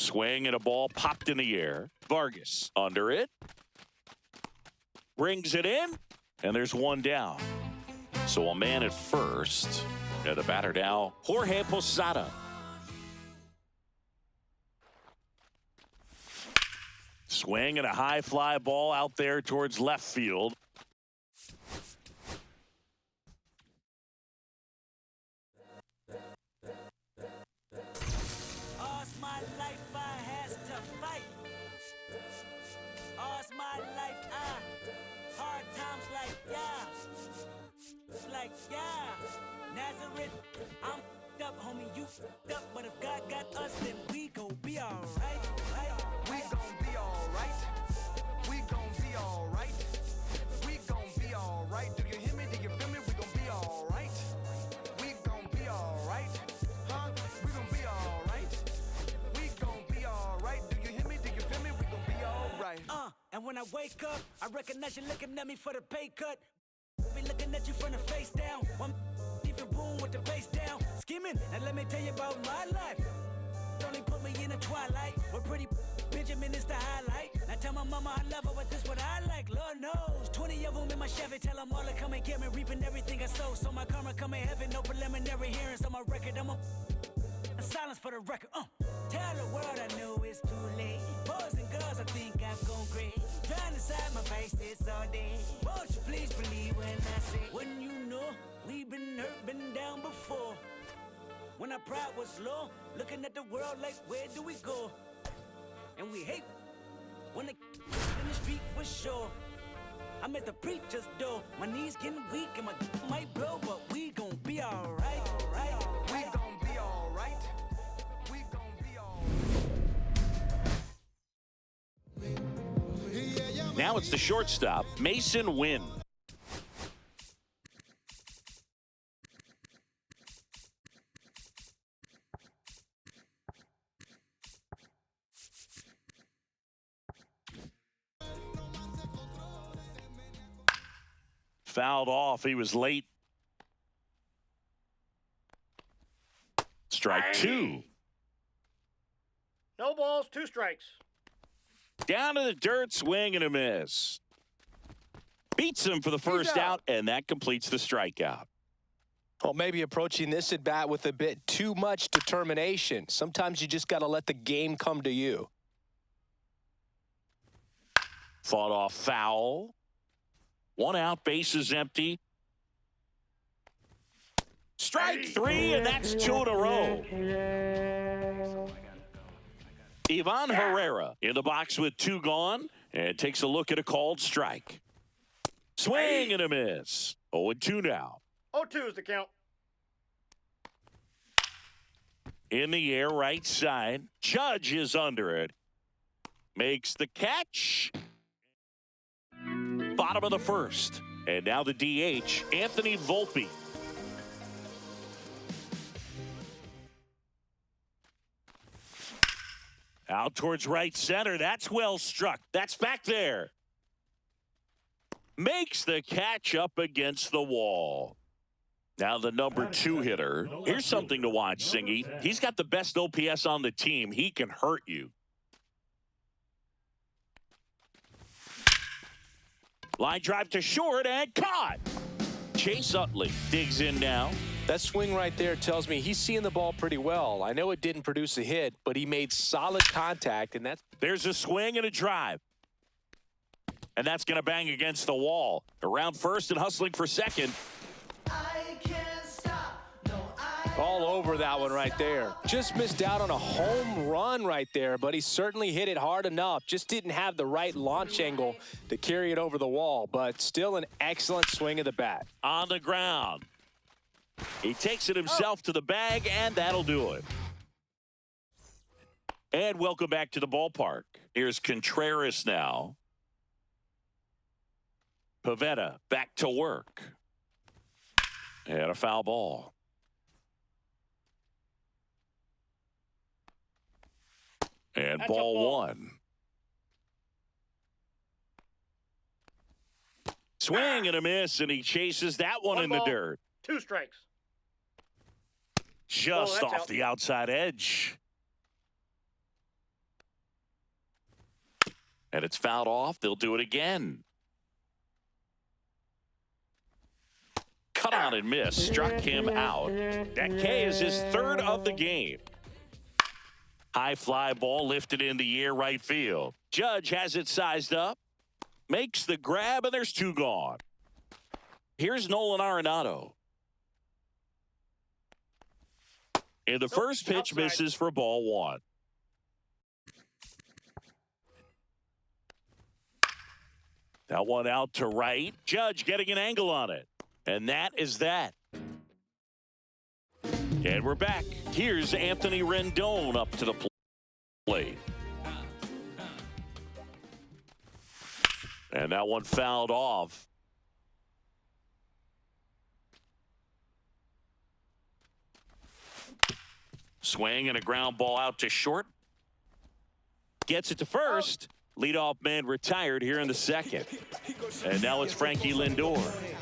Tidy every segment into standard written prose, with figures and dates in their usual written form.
Swing and a ball popped in the air. Vargas under it. Brings it in, and there's one down. So a man at first. And the batter now, Jorge Posada. Swing and a high fly ball out there towards left field. All's my life I has to fight. All's my life hard times like Nazareth, I'm up, homie, you up, but if God got us, then we gon' be alright. We gon' be alright. We gon' be alright. We gon' be alright. Do you hear me? Do you feel me? We gon' be alright. We gon' be alright. Huh? We gon' be alright. We gon' be alright. Do you hear me? Do you feel me? We gon' be alright. And when I wake up, I recognize you looking at me for the pay cut. Be looking at you from the face down. One even boom with the bass down. Skimming, and let me tell you about my life. Only put me in the twilight. We're pretty Benjamin is the highlight. Now tell my mama I love her, but this what I like. Lord knows. 20 of them in my Chevy. Tell them all to come and get me. Reaping everything I sow. So my karma come in heaven. No preliminary hearings on my record. I'm a silence for the record. Tell the world I know it's too late. Boys and girls, I think I've gone great. Trying to side my faces all day. Won't you please believe when I say, when you know we've been hurt, been down before. When our pride was low, looking at the world like, where do we go? And we hate when they in the street for sure. I'm at the preacher's door. My knees getting weak and my might blow, but we gon' be alright. We gon' be alright. We gon' be alright. Now it's the shortstop, Mason Wynn. Fouled off. He was late. Strike two. No balls, 2 strikes. Down to the dirt, swing and a miss. Beats him for the first out, and that completes the strikeout. Well, maybe approaching this at bat with a bit too much determination. Sometimes you just got to let the game come to you. Fought off foul. 1 out, bases empty. Strike 3, and that's 2 in a row. Ivan Herrera in the box with 2 gone, and takes a look at a called strike. Swing and a miss. 0-2 now. 0-2 is the count. In the air, right side. Judge is under it. Makes the catch. Bottom of the first. And now the DH, Anthony Volpe. Out towards right center. That's well struck. That's back there. Makes the catch up against the wall. Now the number 2 hitter. Here's something to watch, Singy. He's got the best OPS on the team. He can hurt you. Line drive to short and caught. Chase Utley digs in now. That swing right there tells me he's seeing the ball pretty well. I know it didn't produce a hit, but he made solid contact, and that's... There's a swing and a drive. And that's going to bang against the wall. Around first and hustling for second. All over that one right there. Just missed out on a home run right there, but he certainly hit it hard enough. Just didn't have the right launch angle to carry it over the wall, but still an excellent swing of the bat. On the ground. He takes it himself to the bag, and that'll do it. And welcome back to the ballpark. Here's Contreras now. Pivetta back to work. And a foul ball. And That's ball 1. Swing and a miss, and he chases that one in the ball, dirt. 2 strikes. Just that's off out. the outside edge. And it's fouled off. They'll do it again. Cut on and miss. Struck him out. That K is his third of the game. High fly ball lifted in the air right field. Judge has it sized up. Makes the grab, and there's two gone. Here's Nolan Arenado. And the first pitch outside. misses for ball one. That one out to right. Judge getting an angle on it. And that is that. And we're back. Here's Anthony Rendon up to the plate. And that one fouled off. Swing and a ground ball out to short. Gets it to first. Leadoff man retired here in the second. And now it's Frankie Lindor.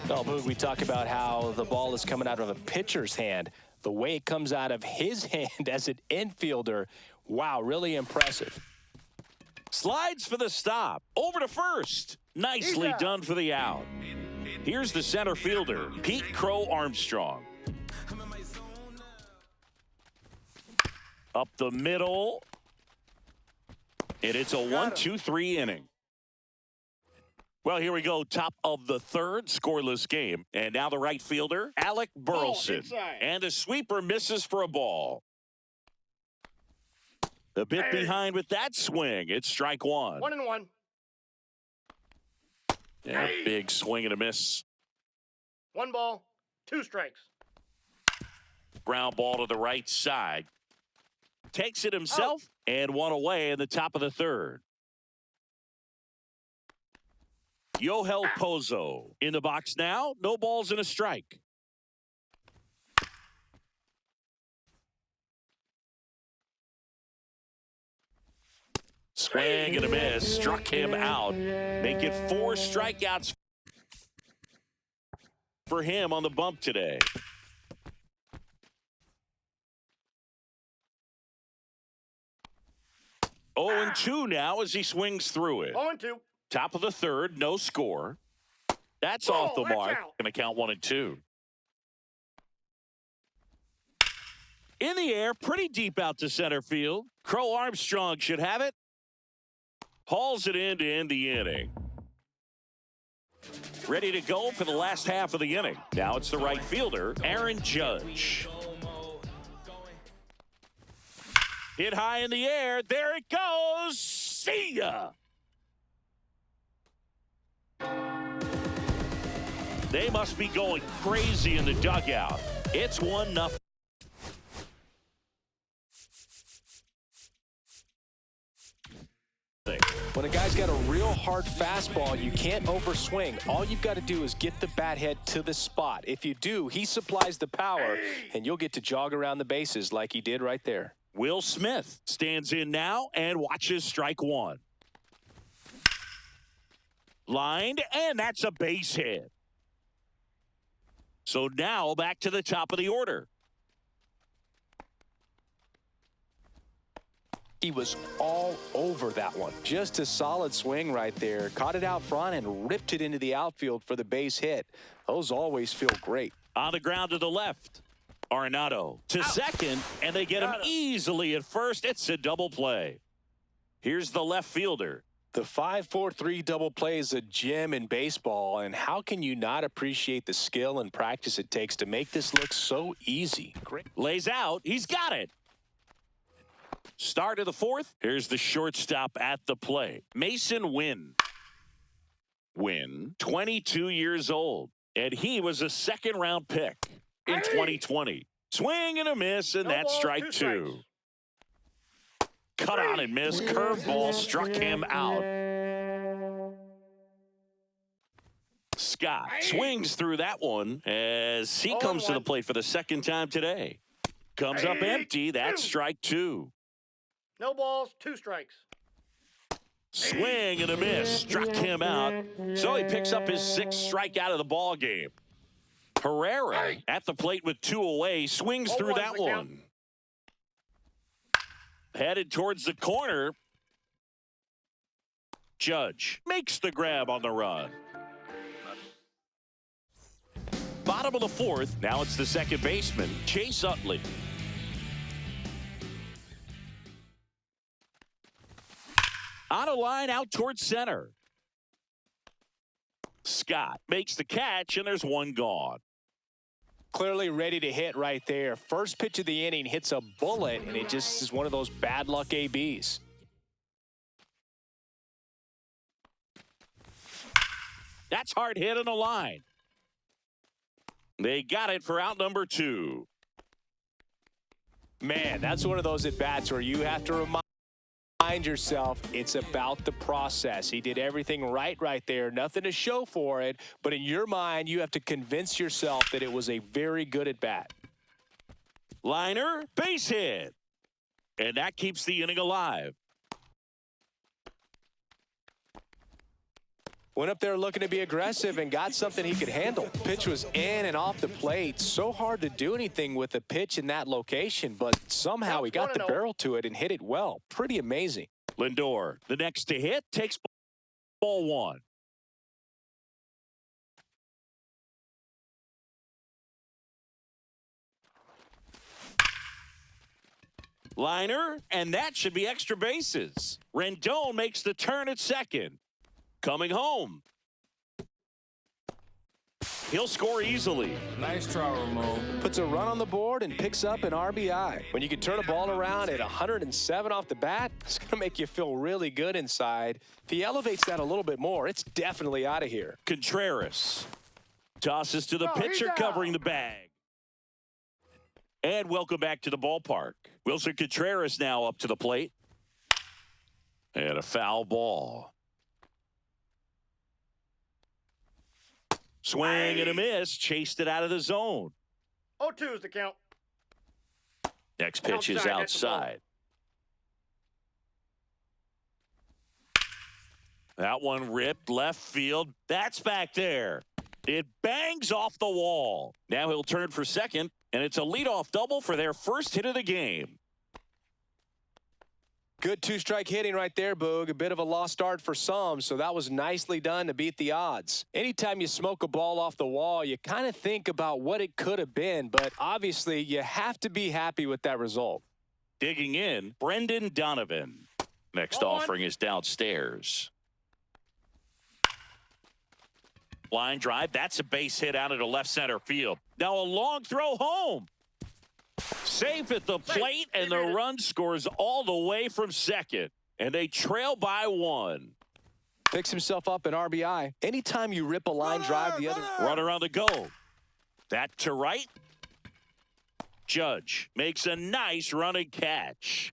Well, Boog, we talk about how the ball is coming out of a pitcher's hand. The way it comes out of his hand as an infielder, wow, really impressive. Slides for the stop. Over to first. Nicely done for the out. Here's the center fielder, Pete Crow Armstrong. Up the middle. And it's a 1-2-3 inning. Well, here we go. Top of the third, scoreless game. And now the right fielder, Alec Burleson. And a sweeper misses for a ball. A bit behind with that swing. It's strike one. 1-1. Yeah, big swing and a miss. 1 ball, 2 strikes. Ground ball to the right side. Takes it himself and one away in the top of the third. Yohel Pozo in the box now. No balls and a strike. Swing and a miss. Struck him out. Make it 4 strikeouts for him on the bump today. 0-2 now as he swings through it. 0-2. Top of the third, no score. That's off the that's mark. out. Going to count 1 and 2. In the air, pretty deep out to center field. Crow Armstrong should have it. Hauls it in to end the inning. Ready to go for the last half of the inning. Now it's the right fielder, Aaron Judge. Hit high in the air. There it goes. See ya. They must be going crazy in the dugout. It's 1-0. When a guy's got a real hard fastball, you can't overswing. All you've got to do is get the bat head to the spot. If you do, he supplies the power, and you'll get to jog around the bases like he did right there. Will Smith stands in now and watches strike one. Lined, and that's a base hit. So now back to the top of the order. He was all over that one. Just a solid swing right there. Caught it out front and ripped it into the outfield for the base hit. Those always feel great. On the ground to the left. Arenado to second, and they get him easily at first. It's a double play. Here's the left fielder. The 5-4-3 double play is a gem in baseball, and how can you not appreciate the skill and practice it takes to make this look so easy? Great. Lays out. He's got it. Start of the fourth. Here's the shortstop at the plate. Mason Wynn. Wynn, 22 years old, and he was a second-round pick in 2020. Swing and a miss, and that's strike two. Cut on and miss. Curveball struck him out. Scott swings through that one as he comes to the plate for the second time today. Comes up empty. That's strike two. No balls, 2 strikes. Swing and a miss. Struck him out. So he picks up his 6th strikeout of the ball game. Herrera at the plate with 2 away. Swings through that one. Headed towards the corner. Judge makes the grab on the run. Bottom of the fourth. Now it's the second baseman, Chase Utley. On a line out towards center. Scott makes the catch, and there's one gone. Clearly ready to hit right there. First pitch of the inning hits a bullet, and it just is one of those bad luck ABs. That's hard hit on the line. They got it for out number 2. Man, that's one of those at-bats where you have to remind yourself it's about the process. He did everything right there. Nothing to show for it, but in your mind, you have to convince yourself that it was a very good at-bat. Liner, base hit. And that keeps the inning alive. Went up there looking to be aggressive and got something he could handle. Pitch was in and off the plate. So hard to do anything with a pitch in that location, but somehow he got the barrel to it and hit it well. Pretty amazing. Lindor, the next to hit, takes ball 1. Liner, and that should be extra bases. Rendon makes the turn at second. Coming home. He'll score easily. Nice try, Ramon. Puts a run on the board and picks up an RBI. When you can turn a ball around at 107 off the bat, it's going to make you feel really good inside. If he elevates that a little bit more, it's definitely out of here. Contreras tosses to the pitcher covering the bag. And welcome back to the ballpark. Wilson Contreras now up to the plate. And a foul ball. Swing and a miss. Chased it out of the zone. 0-2 is the count. Next pitch is outside. That one ripped left field. That's back there. It bangs off the wall. Now he'll turn for second, and it's a leadoff double for their first hit of the game. Good two-strike hitting right there, Boog. A bit of a lost start for some, so that was nicely done to beat the odds. Anytime you smoke a ball off the wall, you kind of think about what it could have been, but obviously you have to be happy with that result. Digging in, Brendan Donovan. Next offering is downstairs. Line drive, that's a base hit out into left center field. Now a long throw home. Safe at the plate, and the run scores all the way from second. And they trail by 1. Picks himself up an RBI. Anytime you rip a line drive, the other runner on the go. That to right. Judge makes a nice running catch.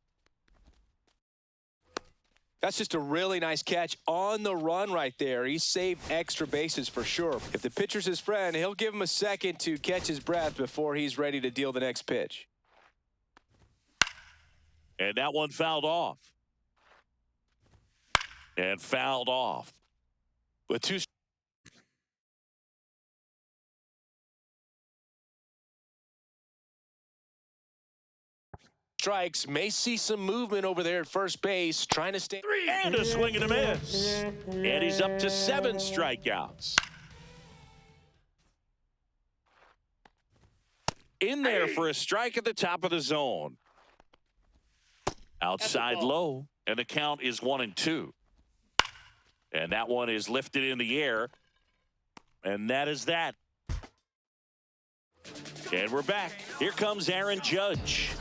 That's just a really nice catch on the run right there. He saved extra bases for sure. If the pitcher's his friend, he'll give him a second to catch his breath before he's ready to deal the next pitch. And that one fouled off. And fouled off. With 2 strikes, may see some movement over there at first base, trying to stay. And a swing and a miss. And he's up to 7 strikeouts. In there for a strike at the top of the zone. Outside low, and the count is 1-2. And that one is lifted in the air. And that is that. And we're back. Here comes Aaron Judge.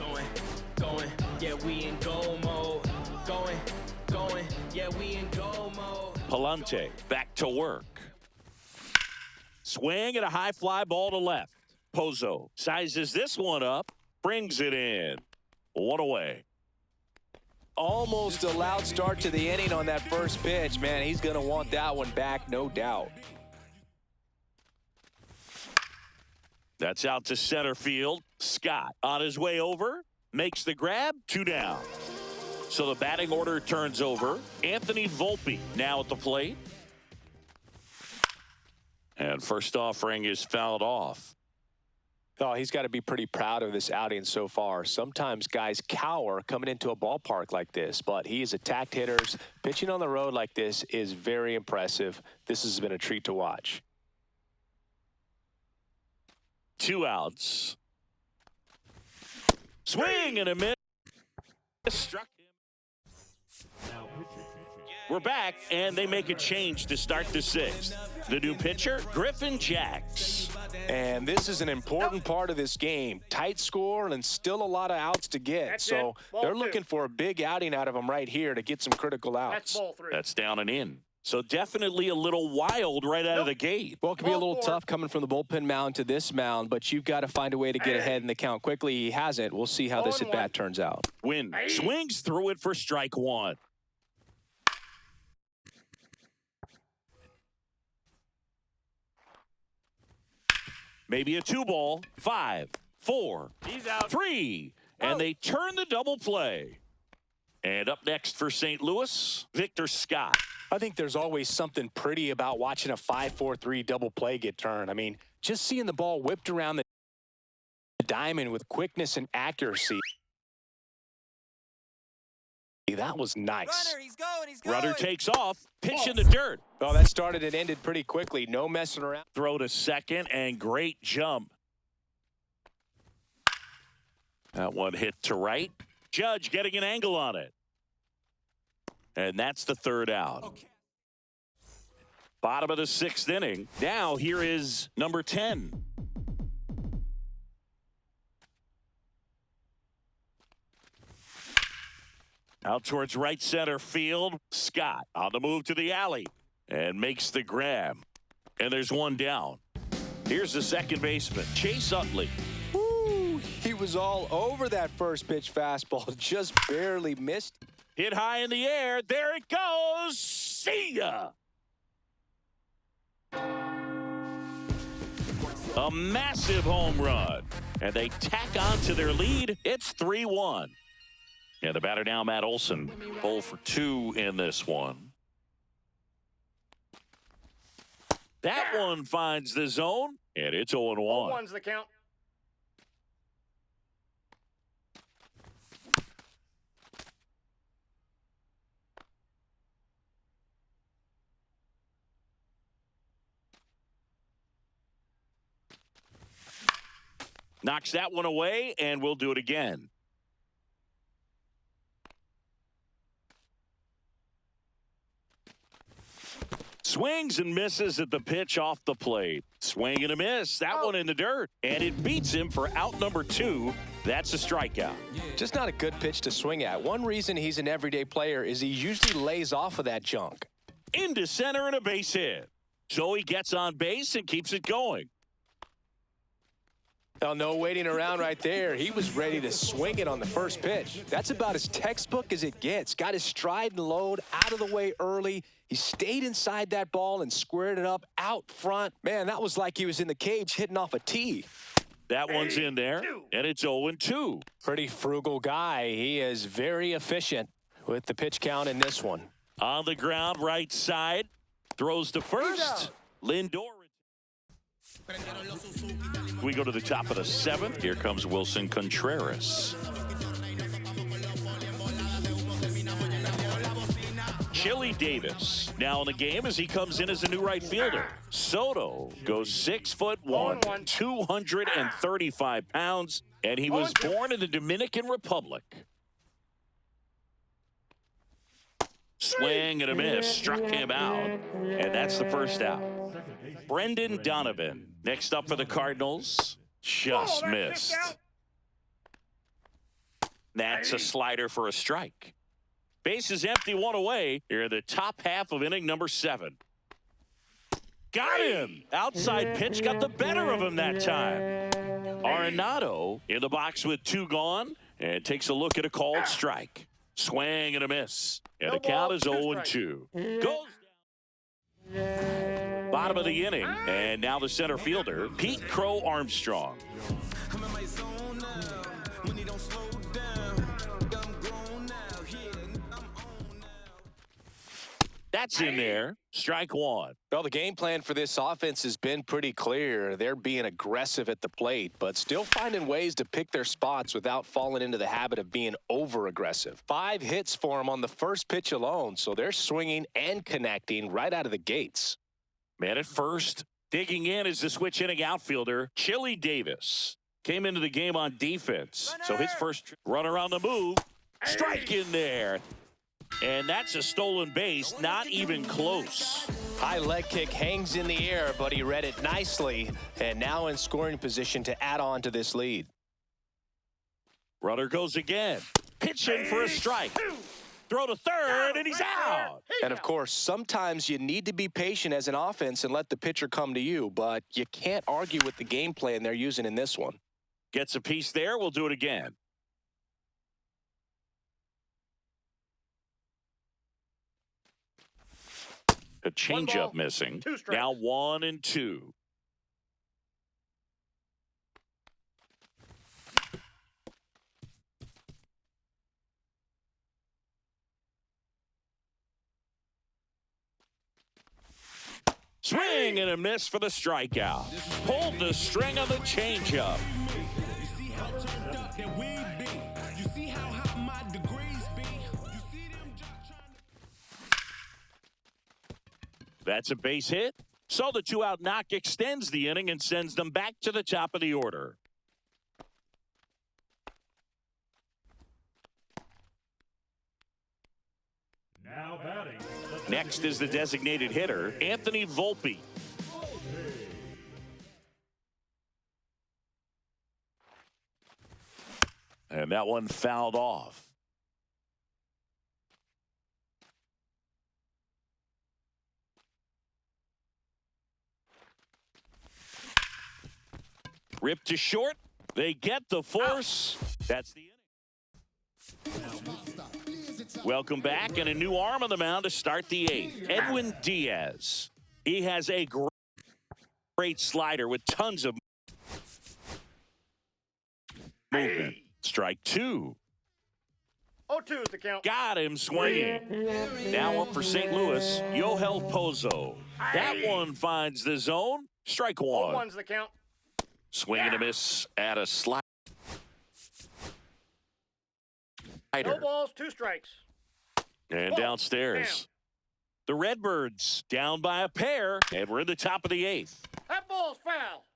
Going, yeah, we in goal mode. Going, yeah, we in goal mode. Palante back to work. Swing and a high fly ball to left. Pozo sizes this one up, brings it in. 1 away. Almost a loud start to the inning on that first pitch. Man, he's going to want that one back, no doubt. That's out to center field. Scott on his way over, makes the grab, 2 down. So the batting order turns over. Anthony Volpe now at the plate. And first offering is fouled off. Oh, he's got to be pretty proud of this outing so far. Sometimes guys cower coming into a ballpark like this, but he has attacked hitters. Pitching on the road like this is very impressive. This has been a treat to watch. 2 outs. Swing and a miss. Struck him. We're back, and they make a change to start the 6th. The new pitcher, Griffin Jacks. And this is an important part of this game. Tight score and still a lot of outs to get. That's so Ball they're 2. looking for a big outing out of him right here to get some critical That's outs. ball 3. That's down and in. So definitely a little wild right out of the gate. Well, it could be a Ball little 4. tough coming from the bullpen mound to this mound, but you've got to find a way to get ahead in the count quickly. He hasn't. We'll see how this 0-1. at-bat turns out. Win swings through it for strike 1. Maybe a 2-ball. 5, 4, He's out. 3, and they turn the double play. And up next for St. Louis, Victor Scott. I think there's always something pretty about watching a 5-4-3 double play get turned. I mean, just seeing the ball whipped around the diamond with quickness and accuracy. That was nice. Runner, he's going, he's going. Rudder takes off, pitch in the dirt. Well, that started and ended pretty quickly. No messing around. Throw to second, and great jump. That one hit to right. Judge getting an angle on it. And that's the 3rd out. Okay. Bottom of the 6th inning. Now here is number 10. Out towards right center field. Scott on the move to the alley and makes the grab. And there's one down. Here's the second baseman, Chase Utley. Woo, he was all over that first pitch fastball. Just barely missed. Hit high in the air. There it goes. See ya. A massive home run. And they tack on to their lead. It's 3-1. And the batter now, Matt Olson, 0 for 2 in this one. That one finds the zone, and it's 0-1. 0-1's the count. Knocks that one away, and we'll do it again. Swings and misses at the pitch off the plate. Swing and a miss. That one in the dirt. And it beats him for out number 2. That's a strikeout. Just not a good pitch to swing at. One reason he's an everyday player is he usually lays off of that junk. Into center and a base hit. So he gets on base and keeps it going. Oh, no waiting around right there. He was ready to swing it on the first pitch. That's about as textbook as it gets. Got his stride and load out of the way early. He stayed inside that ball and squared it up out front. Man, that was like he was in the cage hitting off a tee. That one's in there, and it's 0-2. Pretty frugal guy. He is very efficient with the pitch count in this one. On the ground, right side. Throws to first. Lindor. We go to the top of the 7th. Here comes Wilson Contreras. Chili Davis now in the game as he comes in as a new right fielder. Soto goes 6'1", 235 pounds, and he was born in the Dominican Republic. Swing and a miss, struck him out, and that's the first out. Brendan Donovan next up for the Cardinals, just missed. That's a slider for a strike. Base is empty, one away. Here in the top half of inning number 7. Got him. Outside pitch got the better of him that time. Arenado in the box with 2 gone and takes a look at a called strike. Swing and a miss. And the count is 0-2. Goes down. Bottom of the inning. And now the center fielder, Pete Crow Armstrong. I'm in my zone now. When he don't slow down. I'm grown now. Yeah, I'm on now. That's in there. Strike one. Well, the game plan for this offense has been pretty clear. They're being aggressive at the plate, but still finding ways to pick their spots without falling into the habit of being over-aggressive. 5 hits for them on the first pitch alone, so they're swinging and connecting right out of the gates. Man at first. Digging in is the switch inning outfielder, Chili Davis. Came into the game on defense. So his first runner on the move. Strike in there. And that's a stolen base, not even close. High leg kick hangs in the air, but he read it nicely, and now in scoring position to add on to this lead. Runner goes again. Pitching for a strike. Throw to third, and he's out. And, of course, sometimes you need to be patient as an offense and let the pitcher come to you, but you can't argue with the game plan they're using in this one. Gets a piece there. We'll do it again. A changeup missing. Now 1-2. Swing and a miss for the strikeout. Pulled the string of the changeup. That's a base hit. So the 2-out knock extends the inning and sends them back to the top of the order. Now batting. Next is the designated hitter, Anthony Volpe. And that one fouled off. Ripped to short. They get the force. That's the inning. Welcome back, and a new arm on the mound to start the 8th. Edwin Diaz. He has a great slider with tons of movement. Strike 2. 0-2 is the count. Got him swinging. Now up for St. Louis, Yohel Pozo. That one finds the zone. Strike 1. 0-1's the count. Swing and a miss at a slider. No balls, 2 strikes. And downstairs. The Redbirds down by a pair, and we're in the top of the 8th. That ball's foul.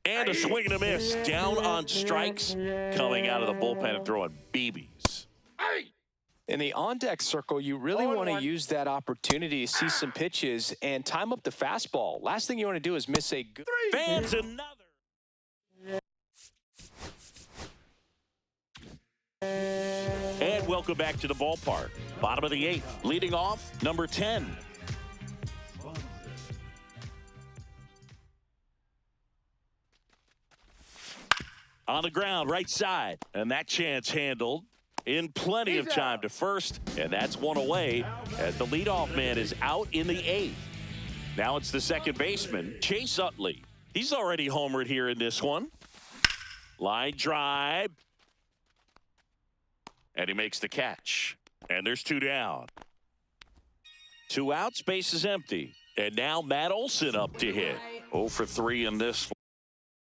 And a swing and a miss down on strikes, coming out of the bullpen and throwing BBs. In the on-deck circle, you really want to use that opportunity to see some pitches and time up the fastball. Last thing you want to do is miss a good... Fans another. And welcome back to the ballpark. Bottom of the 8th. Leading off, number 10. On the ground, right side. And that chance handled in plenty of time to first. And that's one away as the leadoff man is out in the 8th. Now it's the second baseman, Chase Utley. He's already homered here in this one. Line drive. And he makes the catch. And there's 2 down. 2 outs, base is empty. And now Matt Olson up to hit. 0 for 3 in this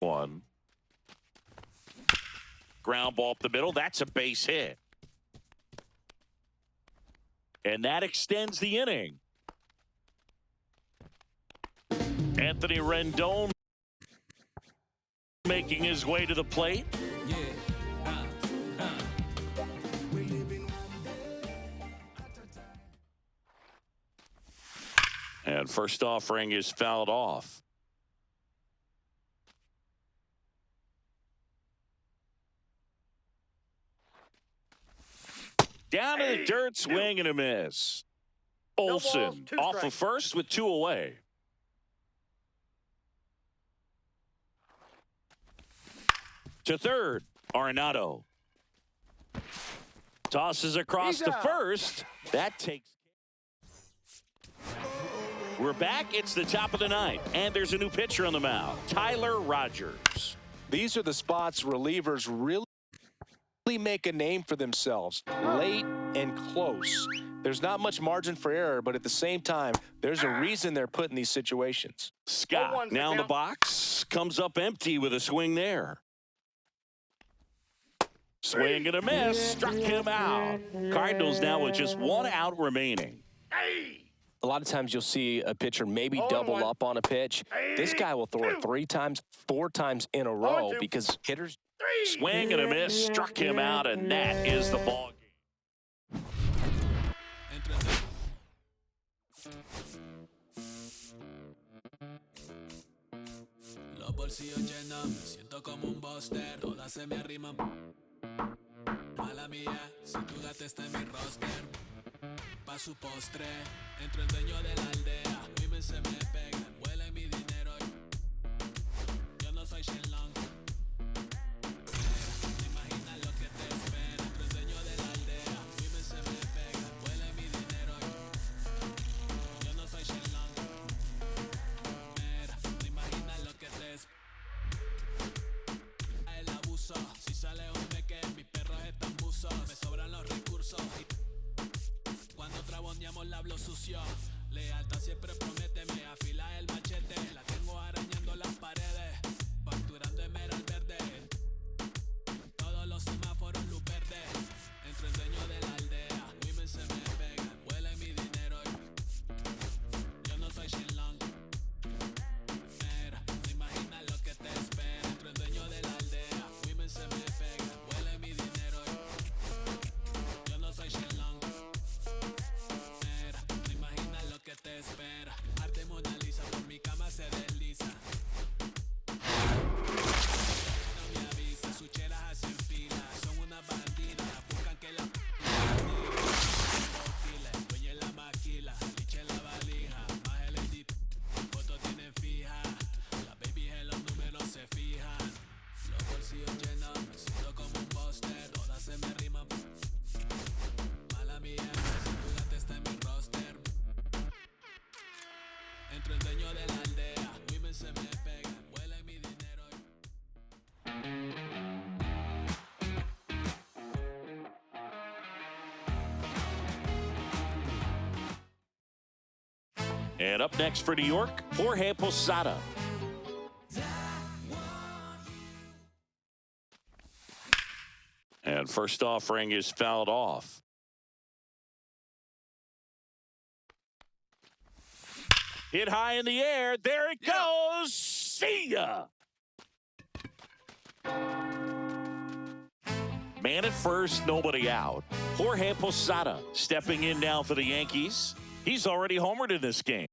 one. Ground ball up the middle. That's a base hit. And that extends the inning. Anthony Rendon making his way to the plate. And first offering is fouled off. Down to the dirt, swing and a miss. Olson off of first with 2 away. To third, Arenado. Tosses across to first. That takes. We're back. It's the top of the 9th. And there's a new pitcher on the mound, Tyler Rogers. These are the spots relievers really make a name for themselves. Late and close. There's not much margin for error, but at the same time, there's a reason they're put in these situations. Scott 0-1's the now in the count. box. Comes up empty with a swing there. Swing and a miss. Struck him out. Cardinals now with just 1 out remaining. A lot of times you'll see a pitcher maybe 0-1. double up on a pitch. This guy will throw it 3 times, 4 times in a row 0-2. because hitters. Swing and a miss. Struck him out, and that is the ball game. Los bolsillos llenos, me siento como un buster, todas se me arriman. Mala mía, si tu gata está en mi roster, pa' su postre, entro el dueño de la aldea, women se me pegan, huele mi dinero. Yo no soy Shenlong. Te imaginas lo que te espera, entro el dueño de la aldea, women se me pegan, huele mi dinero. Yo no soy Shenlong. Mira, te imaginas lo que te espera. El abuso, si sale un meque, mis perros están buzos, me sobran los recursos. Cuando traboneamos la hablo sucio, lealtad siempre promete, me afila el machete, la tengo arañando las paredes, facturando esmeralda verde, todos los semáforos luz verde, entro el dueño de la aldea, women se me pegan, huele mi dinero, yo no soy Shenlong. Mira, te imaginas lo que te espera, entro el dueño de la aldea, women se me pegan, huele mi dinero, yo no soy Shenlong. Mira, te imaginas lo que te espera, arte Mona Lisa por mi cama se desliza. No me avisa, sus chelas hacen fila, son una bandida, buscan que la dueña en la maquila, liche en la valija, más el edit, fotos tienen fija, las babies en los números se fijan, los bolsillos llenos, me siento como un buster, todas se me riman. Mala mía, si tu gata está en mi roster, entro el dueño de la aldea, women se me pegan, huele mi dinero. And up next for New York, Jorge Posada. And first offering is fouled off. Hit high in the air. There it goes. See ya. Man at first, nobody out. Jorge Posada stepping in now for the Yankees. He's already homered in this game.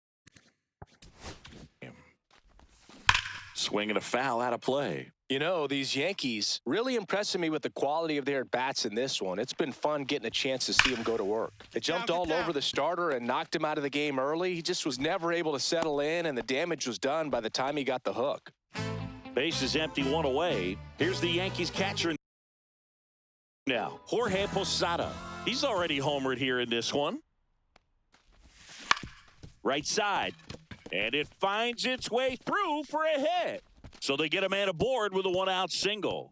Swing and a foul out of play. You know, these Yankees really impressing me with the quality of their bats in this one. It's been fun getting a chance to see them go to work. They jumped all over the starter and knocked him out of the game early. He just was never able to settle in, and the damage was done by the time he got the hook. Base is empty, 1 away. Here's the Yankees catcher now, Jorge Posada. He's already homered here in this one. Right side. And it finds its way through for a hit. So they get a man aboard with a 1-out single.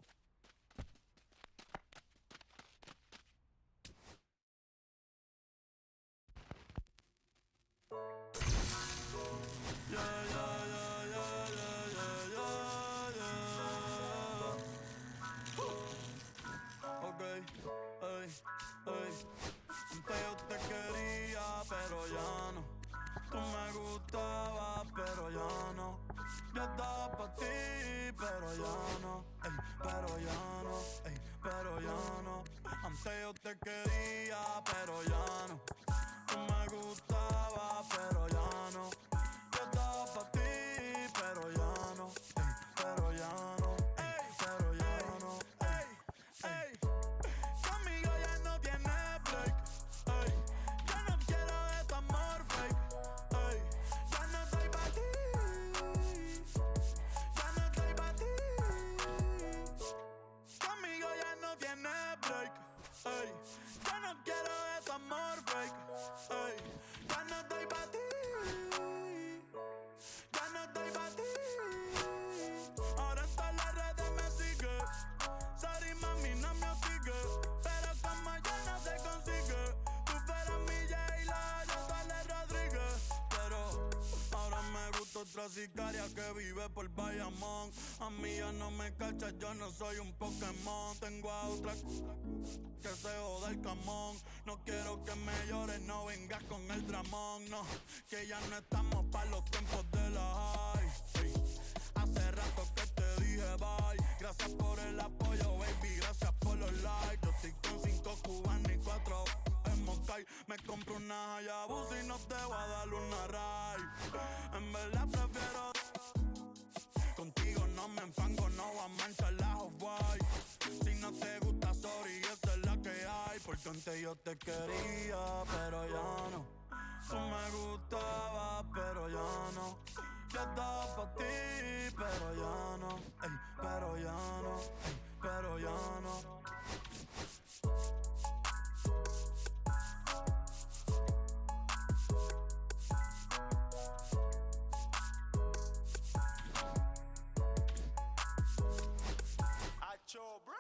Antes yo te quería, pero ya no. Tú me gustabas, pero ya no. Yo estaba pa' ti, pero ya no. Ey, pero ya no. Ey, pero ya no. Antes yo te quería, pero ya no. Tú me gustabas, pero ya no. Yo estaba pa' ti, pero ya no. Ey, pero ya no. Ey, pero ya no. Ey, ey. Conmigo ya no tienes break. Ey, yo no quiero de tu amor fake. Ey, ya no estoy pa' ti. Ya no estoy pa' ti. Conmigo ya no tienes break. Ey, yo no quiero de tu amor fake. Ey, ya no estoy pa' ti. otra sicaria que vive por Bayamón. A mí ya no me cachas, yo no soy un Pokémon. Tengo a otra que se joda el camón. No quiero que me llores, no vengas con el dramón. No, que ya no estamos para los tiempos de la high. Hey. Hace rato que te dije bye. Gracias por el apoyo, baby, gracias por los likes. Yo estoy con 5 cubanos y 4 en Moscay. Me compro una Hayabusa y no te voy a dar una ride. En verdad prefiero contigo, no me enfango, no voy a manchar la Hawaii. Si no te gusta, sorry, esa es la que hay. Porque antes yo te quería, pero ya no. Tú me gustabas, pero ya no. Yo estaba pa' ti, pero ya no. Ey, pero ya no, ey, pero ya no. Acho, bro.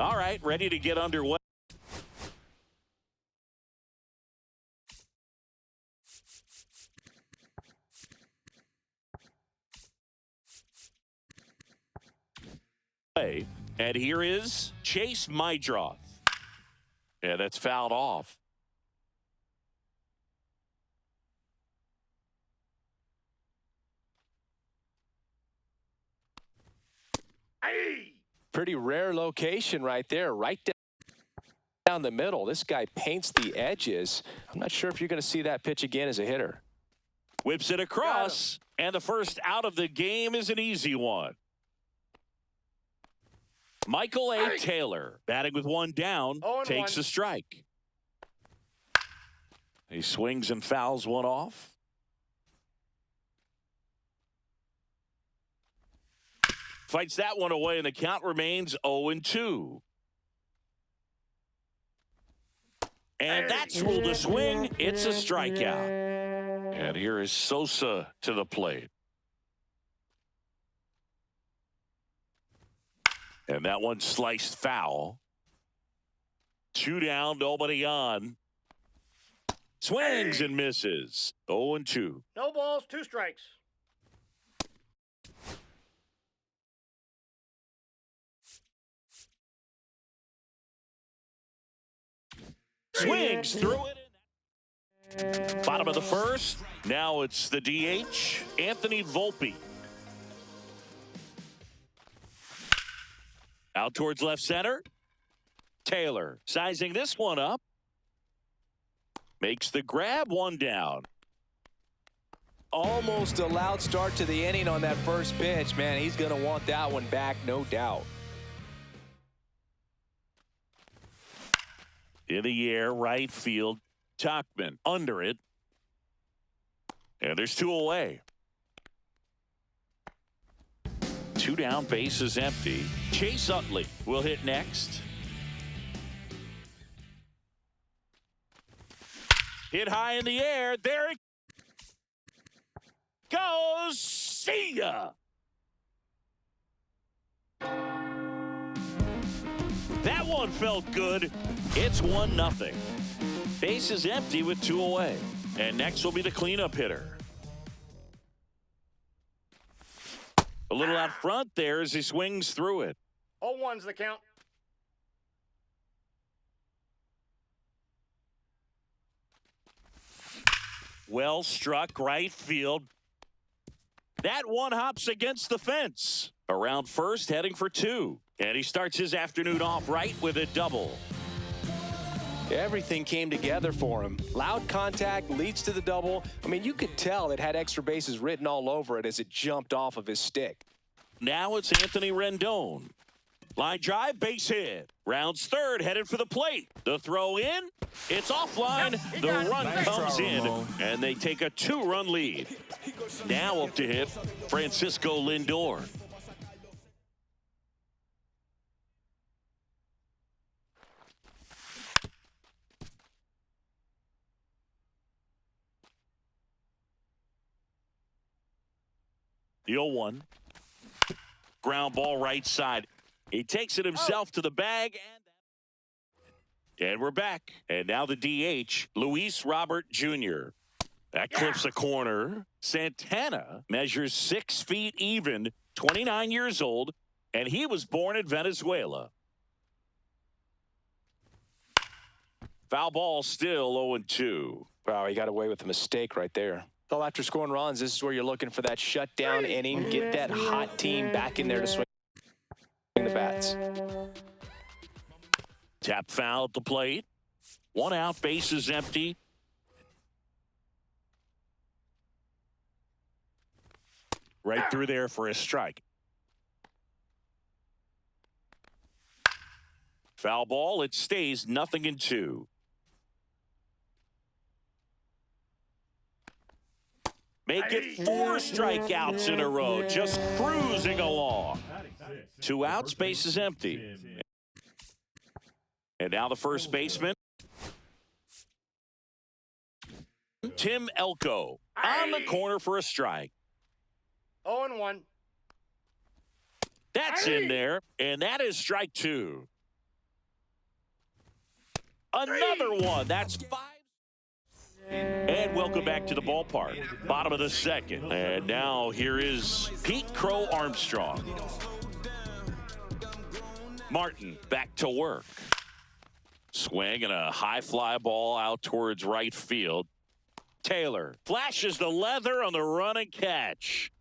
All right, ready to get underway. And here is Chase Mydroth. Yeah, that's fouled off. Hey! Pretty rare location right there, right down the middle. This guy paints the edges. I'm not sure if you're going to see that pitch again as a hitter. Whips it across, and the first out of the game is an easy one. Michael A. Taylor, batting with one down, takes a strike. He swings and fouls one off. Fights that one away, and the count remains 0-2. And that's ruled a swing. It's a strikeout. And here is Sosa to the plate. And that one sliced foul. 2 down, nobody on. Swings and misses. 0-2. No balls, 2 strikes. Swings through it. Bottom of the first. Now it's the DH, Anthony Volpe. Out towards left center. Taylor sizing this one up. Makes the grab, 1 down. Almost a loud start to the inning on that first pitch. Man, he's going to want that one back, no doubt. In the air, right field. Tachman under it. And there's 2 away. 2 down, base is empty. Chase Utley will hit next. Hit high in the air. There it goes. See ya. That one felt good. It's 1-0. Base is empty with 2 away. And next will be the cleanup hitter. A little out front there as he swings through it. 0-1's the count. Well struck right field. That one hops against the fence. Around first, heading for 2. And he starts his afternoon off right with a double. Everything came together for him. Loud contact leads to the double. I mean, you could tell it had extra bases written all over it as it jumped off of his stick. Now it's Anthony Rendon. Line drive, base hit. Rounds third, headed for the plate. The throw in, it's offline. The run comes in, and they take a 2-run lead. Now up to hit, Francisco Lindor. The 0-1. Ground ball right side. He takes it himself to the bag. And we're back. And now the DH, Luis Robert Jr. That clips a corner. Santana measures 6 feet even, 29 years old, and he was born in Venezuela. Foul ball still 0-2. Wow, he got away with a mistake right there. Well, after scoring runs, this is where you're looking for that shutdown inning. Get that hot team back in there to swing the bats. Tap foul at the plate. 1 out, bases empty. Right through there for a strike. Foul ball, it stays 0-2. Make it 4 strikeouts in a row, just cruising along. 2 outs, bases empty. And now the first baseman, Tim Elko, on the corner for a strike. 0-1. That's in there, and that is strike 2. Another one. That's 5. And welcome back to the ballpark. Bottom of the second. And now here is Pete Crow Armstrong. Martin back to work. Swing and a high fly ball out towards right field. Taylor flashes the leather on the run and catch.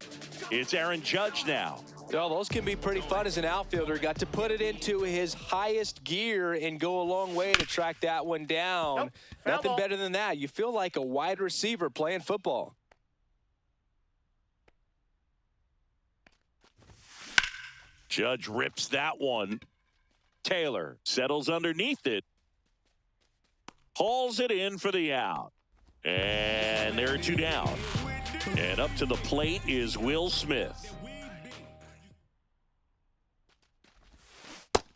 It's Aaron Judge now. Well, those can be pretty fun as an outfielder. Got to put it into his highest gear and go a long way to track that one down. Nope. Nothing better than that. You feel like a wide receiver playing football. Judge rips that one. Taylor settles underneath it. Hauls it in for the out. And there are 2 down. And up to the plate is Will Smith.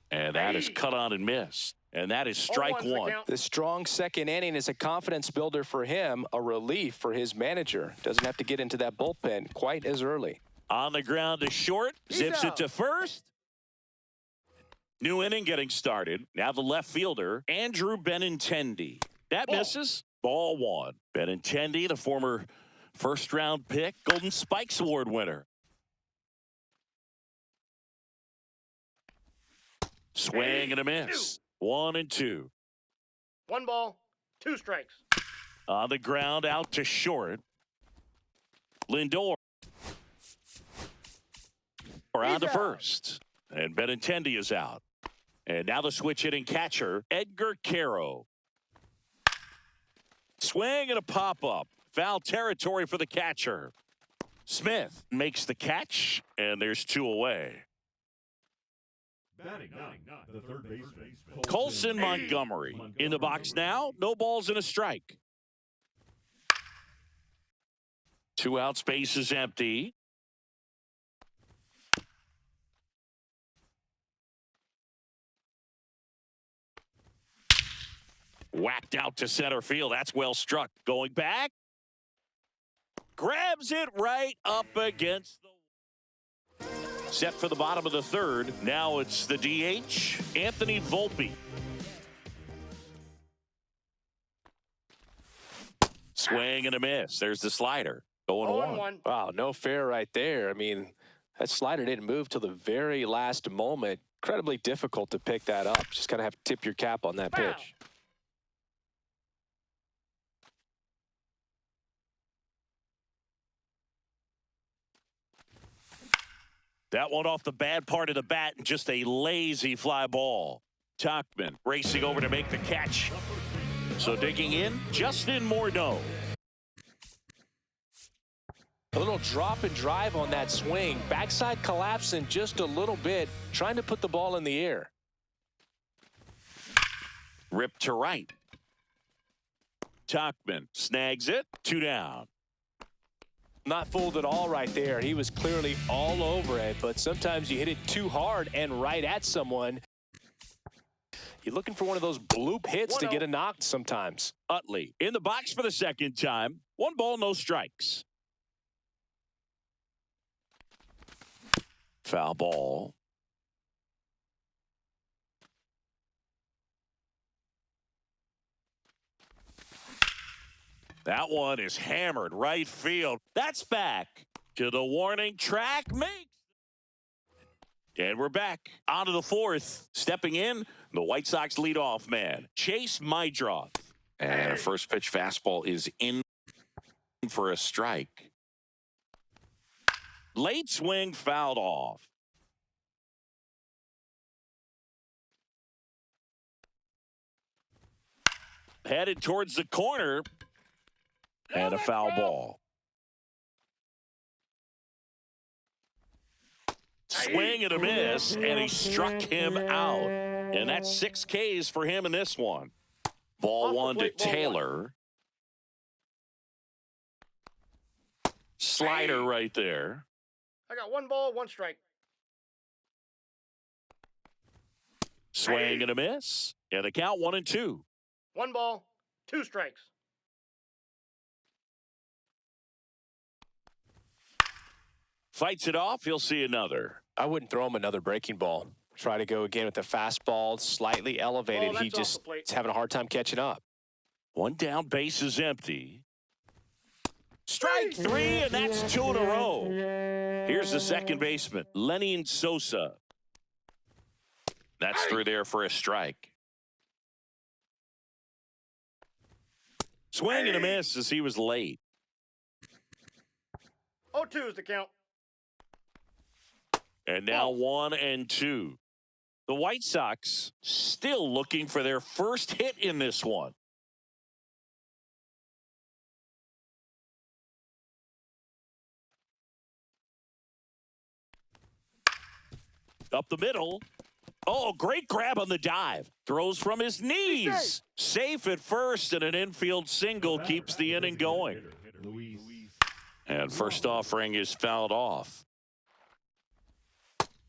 And that is cut on and missed. And that is strike 1. The strong second inning is a confidence builder for him, a relief for his manager. Doesn't have to get into that bullpen quite as early. On the ground to short, zips it to first. New inning getting started. Now the left fielder, Andrew Benintendi. That misses. Ball 1. Benintendi, the former first-round pick, Golden Spikes Award winner. Swing and a miss. 1-2. 1 ball, 2 strikes. On the ground, out to short. Lindor. On to first. And Benintendi is out. And now the switch hitting catcher, Edgar Caro. Swing and a pop-up. Foul territory for the catcher. Smith makes the catch, and there's 2 away. Batting ninth, the third baseman, Colson Montgomery in the box now. No balls and a strike. 2 outs, base is empty. Whacked out to center field. That's well struck. Going back. Grabs it right up against the... Set for the bottom of the third. Now it's the DH, Anthony Volpe. Swing and a miss. There's the slider. Going 1. Wow, no fair right there. I mean, that slider didn't move till the very last moment. Incredibly difficult to pick that up. Just kind of have to tip your cap on that pitch. That one off the bad part of the bat and just a lazy fly ball. Tuckman racing over to make the catch. So digging in, Justin Morneau. A little drop and drive on that swing. Backside collapsing just a little bit, trying to put the ball in the air. Rip to right. Tuckman snags it. 2 down. Not fooled at all right there. He was clearly all over it, but sometimes you hit it too hard and right at someone. You're looking for one of those bloop hits to get a knock sometimes. Utley in the box for the second time. 1 ball, no strikes. Foul ball. That one is hammered right field. That's back to the warning track. And we're back onto the 4th. Stepping in, the White Sox leadoff man, Chase Mydroth. And a first pitch fastball is in for a strike. Late swing fouled off. Headed towards the corner. And a foul ball. Swing and a miss, and he struck him out. And that's 6 Ks for him in this one. Ball 1 to Taylor. Slider right there. I got 1 ball, 1 strike. Swing and a miss. And the count 1-2. 1 ball, 2 strikes. Fights it off. He'll see another. I wouldn't throw him another breaking ball. Try to go again with the fastball, slightly elevated. He just is having a hard time catching up. 1 down, base is empty. Strike 3, and that's 2 in a row. Here's the second baseman, Lenny Sosa. That's through there for a strike. Swing and a miss as he was late. 0-2 is the count. And now 1-2. The White Sox still looking for their first hit in this one. Up the middle. Oh, great grab on the dive. Throws from his knees. Safe at first, and an infield single keeps the inning going. And first offering is fouled off.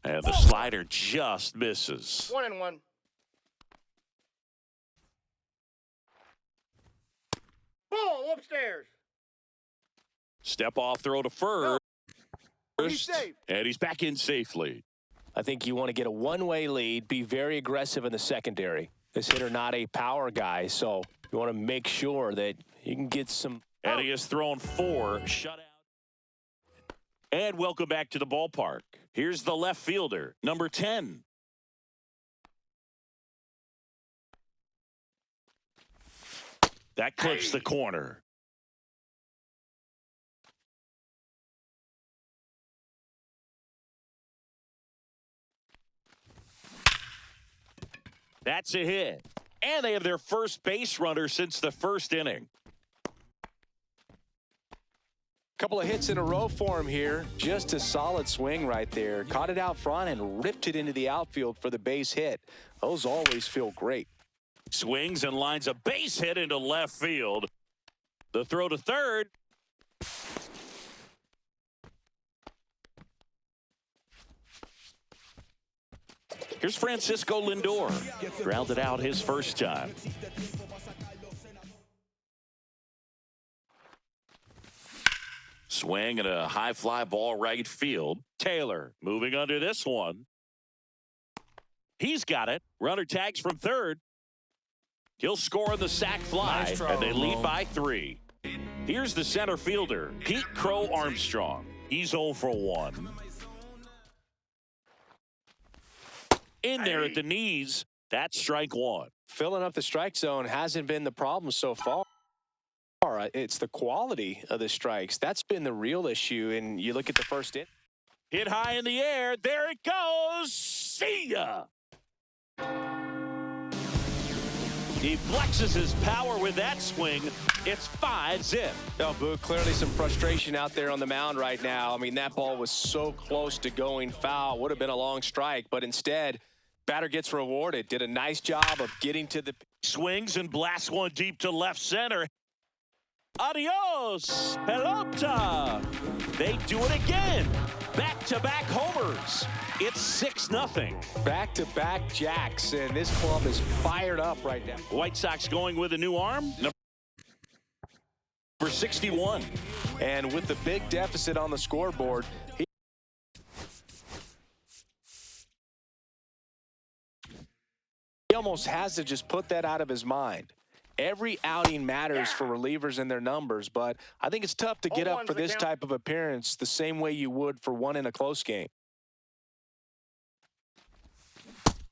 And the slider just misses. 1-1. Ball upstairs. Step off throw to first. He's safe. And he's back in safely. I think you want to get a one-way lead, be very aggressive in the secondary. This hitter not a power guy, so you want to make sure that you can get some. And he has thrown 4 shutout. And welcome back to the ballpark. Here's the left fielder, number 10. That clips the corner. That's a hit. And they have their first base runner since the first inning. Couple of hits in a row for him here. Just a solid swing right there. Caught it out front and ripped it into the outfield for the base hit. Those always feel great. Swings and lines a base hit into left field. The throw to third. Here's Francisco Lindor. Grounded out his first time. Swing and a high fly ball right field. Taylor moving under this one. He's got it. Runner tags from third. He'll score on the sac fly, Nice throw, and they lead Mo. by 3. Here's the center fielder, Pete Crow Armstrong. He's 0 for 1. In there at the knees, that's strike 1. Filling up the strike zone hasn't been the problem so far. It's the quality of the strikes. That's been the real issue. And you look at the first inning. Hit high in the air. There it goes. See ya. He flexes his power with that swing. It's 5-zip. No, Boo, clearly some frustration out there on the mound right now. I mean, that ball was so close to going foul. Would have been a long strike, but instead, batter gets rewarded. Did a nice job of getting to the... Swings and blasts one deep to left center. Adios, pelota. They do it again. Back-to-back homers. It's 6-0. Back-to-back jacks, and this club is fired up right now. White Sox going with a new arm. Number 61. And with the big deficit on the scoreboard, he almost has to just put that out of his mind. Every outing matters for relievers and their numbers, but I think it's tough to get up for this type of appearance the same way you would for one in a close game.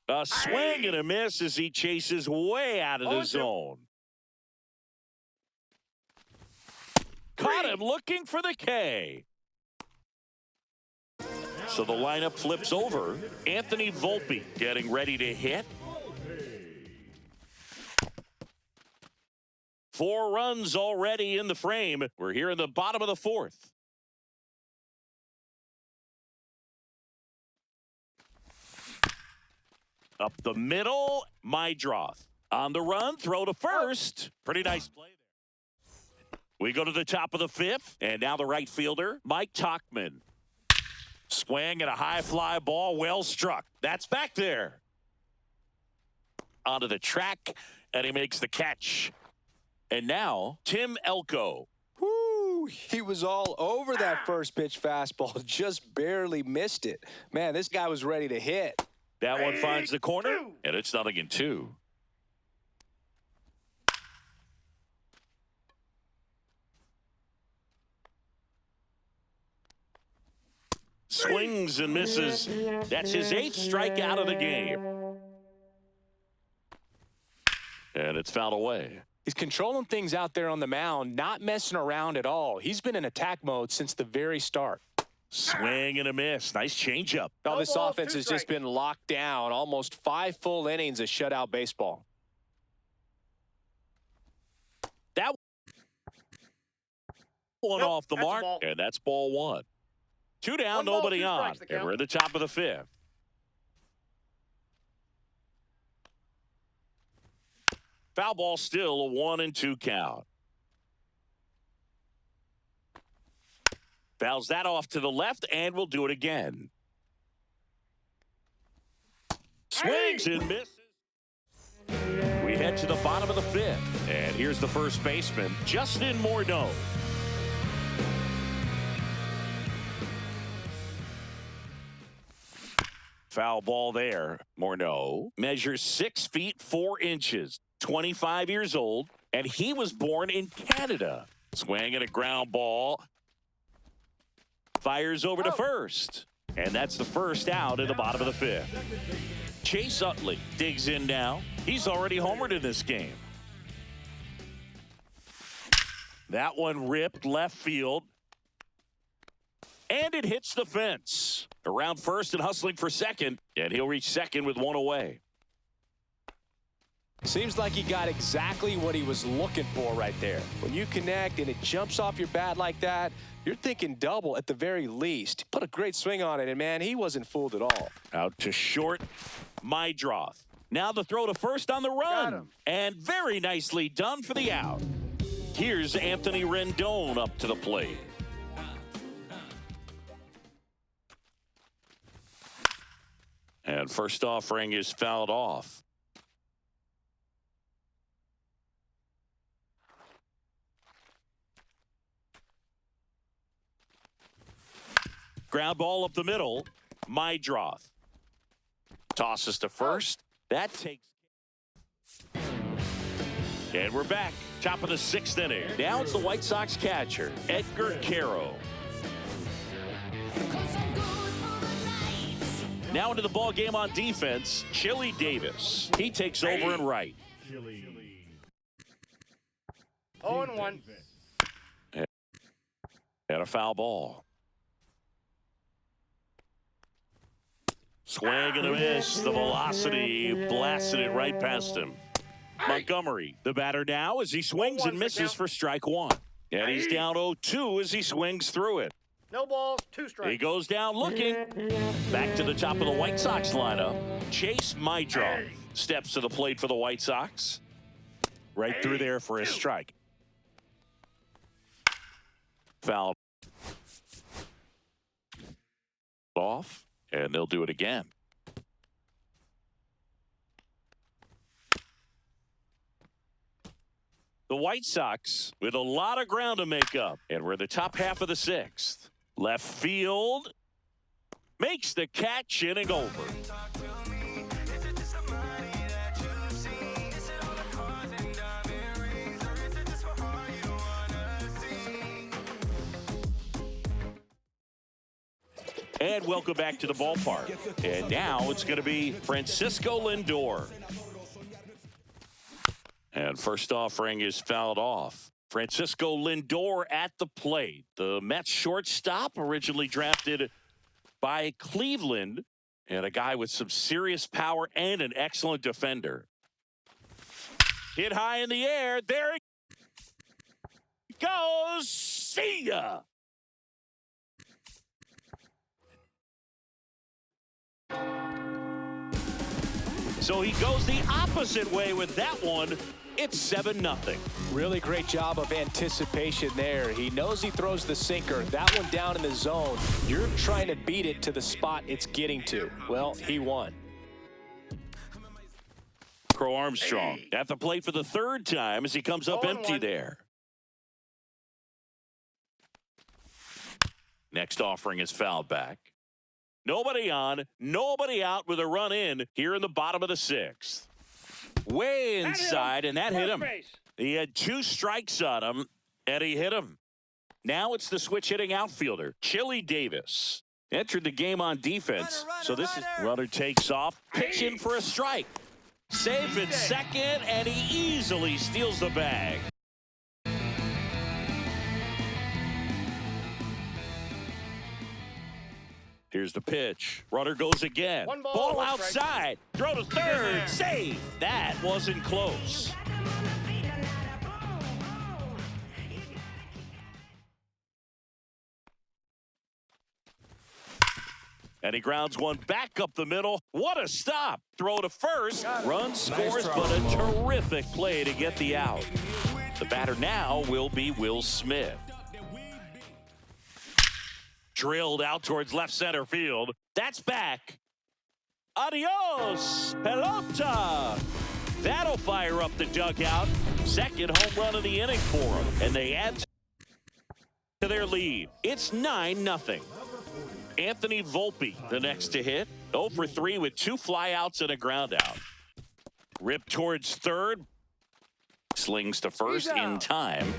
A swing and a miss as he chases way out of the zone. Caught him looking for the K. So the lineup flips over. Anthony Volpe getting ready to hit. 4 runs already in the frame. We're here in the bottom of the 4th. Up the middle, Mydroth. On the run, throw to first. Pretty nice play there. We go to the top of the 5th, and now the right fielder, Mike Tauchman. Swing and a high fly ball, well struck. That's back there. Onto the track, and he makes the catch. And now, Tim Elko. Woo, he was all over that first pitch fastball, just barely missed it. Man, this guy was ready to hit. That one finds the corner, and it's 0-2. Swings and misses. That's his 8th strikeout of the game. And it's fouled away. He's controlling things out there on the mound, not messing around at all. He's been in attack mode since the very start. Swing and a miss. Nice changeup. Oh, this offense has just been locked down. Almost 5 full innings of shutout baseball. That one off the mark, and that's ball 1. 2 down, nobody on. And we're at the top of the 5th. Foul ball still, a 1-2 count. Fouls that off to the left, and we'll do it again. Swings and misses. We head to the bottom of the 5th, and here's the first baseman, Justin Morneau. Foul ball there. Morneau measures 6 feet 4 inches, 25 years old, and he was born in Canada. Swing and a ground ball. Fires over to first. And that's the first out in the bottom of the 5th. Chase Utley digs in now. He's already homered in this game. That one ripped left field. And it hits the fence. Around first and hustling for second. And he'll reach second with 1 away. Seems like he got exactly what he was looking for right there. When you connect and it jumps off your bat like that, you're thinking double at the very least. Put a great swing on it, and, man, he wasn't fooled at all. Out to short, Mydroth. Now the throw to first on the run. And very nicely done for the out. Here's Anthony Rendon up to the plate. And first offering is fouled off. Ground ball up the middle. Mydroth tosses to first. That takes. And we're back. Top of the 6th inning. Now it's the White Sox catcher, Edgar Caro. Now into the ball game on defense, Chili Davis. He takes over in right. 0-1. And a foul ball. Swing and a miss. The velocity blasted it right past him. Montgomery, the batter now as he swings and misses for strike one. And he's down 0-2 as he swings through it. No balls, 2 strikes. He goes down looking. Back to the top of the White Sox lineup. Chase Maedrov steps to the plate for the White Sox. Right through there for a strike. Foul off, and they'll do it again. The White Sox with a lot of ground to make up, and we're in the top half of the 6th. Left field makes the catch, inning over. And welcome back to the ballpark. And now it's going to be Francisco Lindor. And first offering is fouled off. Francisco Lindor at the plate. The Mets shortstop, originally drafted by Cleveland, and a guy with some serious power and an excellent defender. Hit high in the air. There it goes. See ya. So he goes the opposite way with that one. It's 7-0. Really great job of anticipation there. He knows he throws the sinker. That one down in the zone. You're trying to beat it to the spot it's getting to. Well, he won. Crow Armstrong at the plate for the 3rd time as he comes up empty there. Next offering is fouled back. Nobody on, nobody out with a run in here in the bottom of the 6th. Way inside, and that hit him. He had 2 strikes on him, and he hit him. Now it's the switch hitting outfielder, Chili Davis. Entered the game on defense. So this is runner takes off, pitch in for a strike. Safe at second, and he easily steals the bag. Here's the pitch. Runner goes again. Ball outside. Throw to third. Save. That wasn't close. And he grounds one back up the middle. What a stop. Throw to first. Run scores, but a terrific play to get the out. The batter now will be Will Smith. Drilled out towards left center field. That's back. Adios, pelota. That'll fire up the dugout. Second home run of the inning for them. And they add to their lead. It's 9-0. Anthony Volpe, the next to hit. 0 for 3 with 2 flyouts and a ground out. Ripped towards third. Slings to first in time.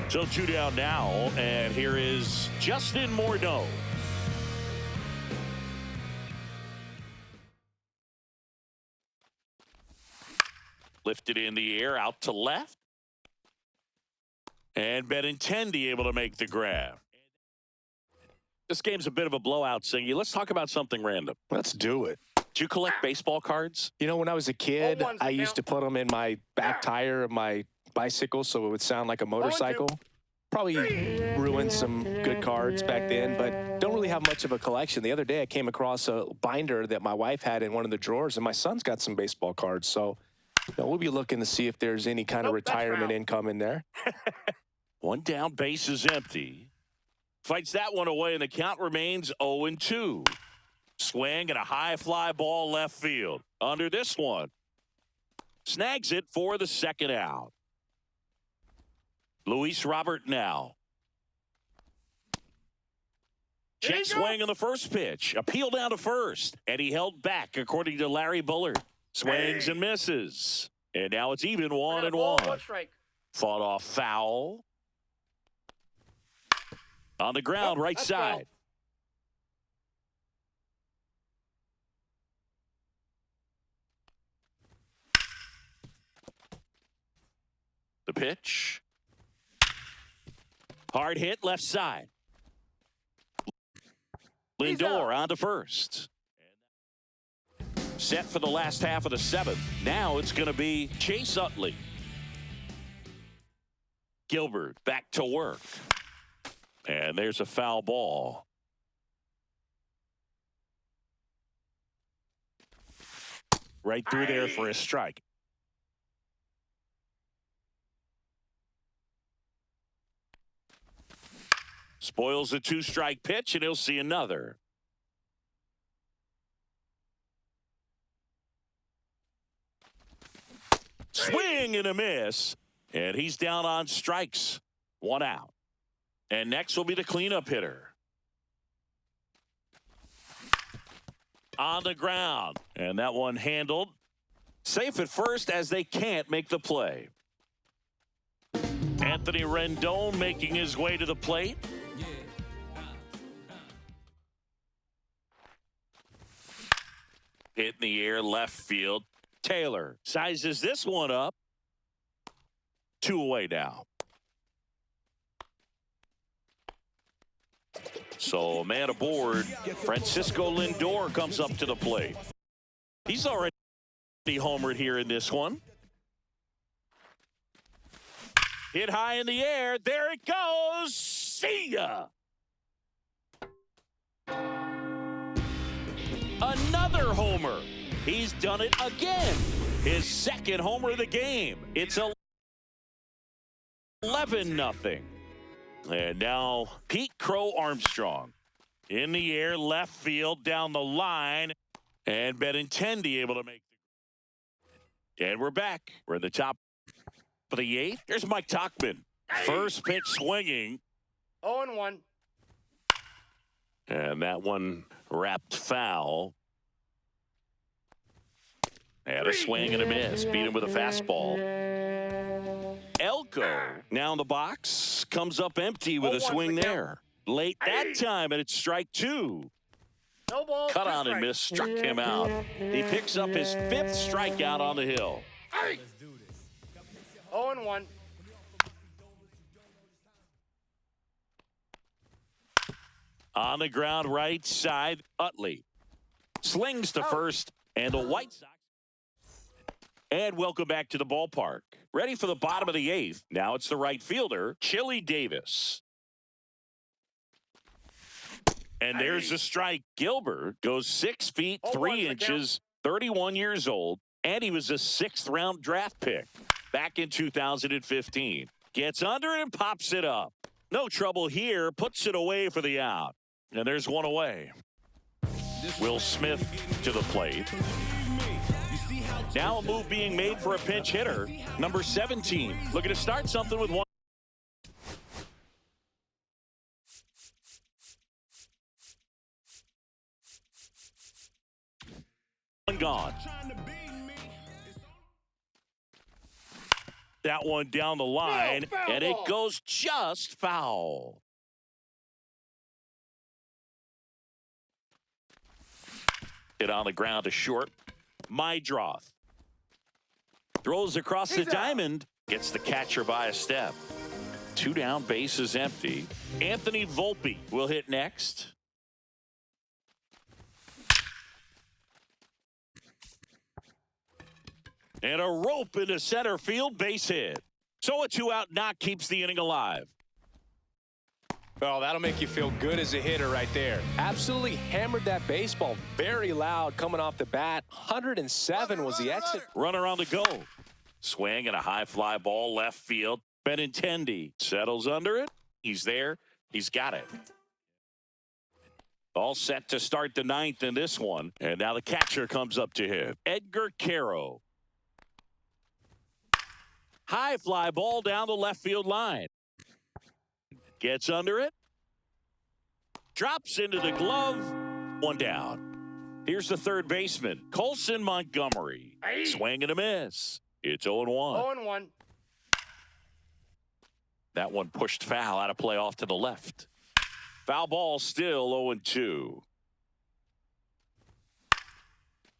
So 2 down now, and here is Justin Morneau. Lifted in the air, out to left. And Benintendi able to make the grab. This game's a bit of a blowout, Singy. Let's talk about something random. Let's do it. Do you collect baseball cards? You know, when I was a kid, I used to put them in my back tire of my bicycle so it would sound like a motorcycle. Probably ruined some good cards back then, but don't really have much of a collection. The other day I came across a binder that my wife had in one of the drawers, and my son's got some baseball cards. So we'll be looking to see if there's any kind of retirement income in there. One down, base is empty. Fights that one away, and the count remains 0-2. Swing and a high fly ball left field. Under this one. Snags it for the second out. Luis Robert now. Check swing on the first pitch. Appeal down to first. And he held back, according to Larry Bullard. Swings and misses. And now it's even 1-1. Fought off foul. On the ground, right side. The pitch. Hard hit, left side. Lindor on to first. set for the last half of the seventh. Now it's going to be Chase Utley. Gilbert back to work. And there's a foul ball. Right through there for a strike. Spoils a two-strike pitch, and he'll see another. Swing and a miss. And he's down on strikes. One out. And next will be the cleanup hitter. On the ground. And that one handled. Safe at first as they can't make the play. Anthony Rendon making his way to the plate. Hit in the air, left field. Taylor sizes this one up. 2 away now. So a man aboard. Francisco Lindor comes up to the plate. He's already homered here in this one. Hit high in the air. There it goes. See ya. Another homer. He's done it again. His second homer of the game. It's 11-0. And now Pete Crow Armstrong in the air, left field, down the line, and Benintendi able to make the. And we're back. We're in the top of the 8th. Here's Mike Tauchman. First pitch swinging. 0-1. And that one wrapped foul. And a swing and a miss. Beat him with a fastball. Elko now in the box. Comes up empty with a swing there. Late that time, and it's strike 2. No ball. Cut on and miss. Struck him out. He picks up his 5th strikeout on the hill. 0-1. On the ground, right side, Utley. Slings to first, and the White Sox. And welcome back to the ballpark. Ready for the bottom of the 8th. Now it's the right fielder, Chili Davis. And there's the strike. Gilbert goes 6 feet, 3 inches, 31 years old, and he was a 6th-round draft pick back in 2015. Gets under it and pops it up. No trouble here, puts it away for the out. And there's one away. Will Smith to the plate. Now a move being made for a pinch hitter, number 17. Looking to start something with one. Gone. That one down the line, and it goes just foul. Hit on the ground to short. Mydroth throws across the diamond, gets the catcher by a step. 2 down, bases empty. Anthony Volpe will hit next. And a rope into center field, base hit. So a 2-out knock keeps the inning alive. Well, that'll make you feel good as a hitter right there. Absolutely hammered that baseball very loud coming off the bat. 107 was the exit. Runner on the go. Swing and a high fly ball left field. Benintendi settles under it. He's there. He's got it. All set to start the 9th in this one. And now the catcher comes up to him. Edgar Caro. High fly ball down the left field line. Gets under it. Drops into the glove. 1 down. Here's the third baseman, Colson Montgomery. Swing and a miss. It's 0-1. 0-1. That one pushed foul out of play off to the left. Foul ball still 0-2.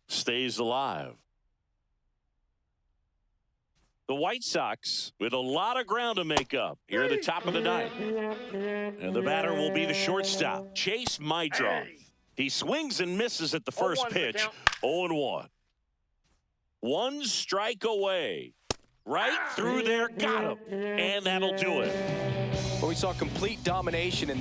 Stays alive. The White Sox with a lot of ground to make up here at the top of the 9th. And the batter will be the shortstop, Chase Mydroth. He swings and misses at the first 0-1 for pitch. count. 0-1. One strike away. Right through there. Got him. And that'll do it. Well, we saw complete domination in